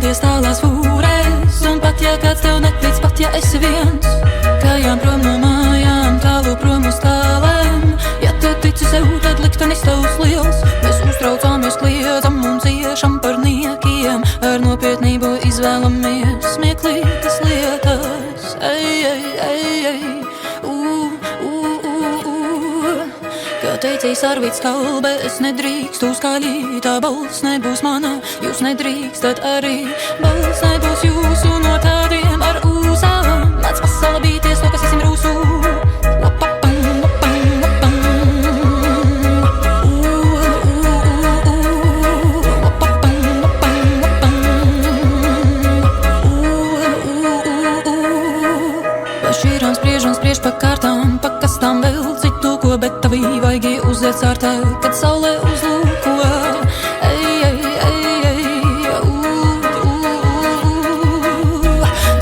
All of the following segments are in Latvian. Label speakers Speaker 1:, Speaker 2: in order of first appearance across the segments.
Speaker 1: sēdies tālās fūrēs. Un pat ja kāds tev netic, pat ja esi viens, kājām prom no mājām, tālu prom uz tālēm. Ja tu tici sev, tad liktenis tavs liels. Mēs uztraucamies, kliedzam un ciešam par niekiem, ar nopietnību izvēlamies smieklīgas lietas. Ei, ei, ei, ei, Kā teicīs Arvids Kalbe, es nedrīkstu skaļi, tā balss nebūs mana, jūs nedrīkstat arī. Balss nebūs jūsu no tādiem ar ūsām, nāc pasalabīties, to, kas esam rūsū. Spriež pa kārtām, pa kastām vēl citu ko, bet tavī vaigi uziet cārtā, kad saulē uzlūko. Ei, ei, ei, ei,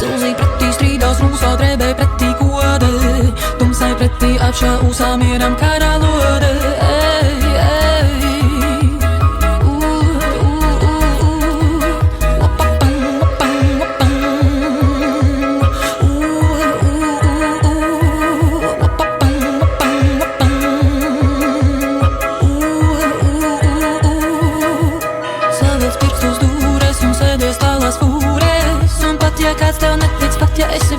Speaker 1: Cilzī pretī strīdās rūsā, drēbē pretī kode, tumsai pretī apšā ūsā mieram kārā lode. Ei, ei, ja kāds tev netic, pat ja esi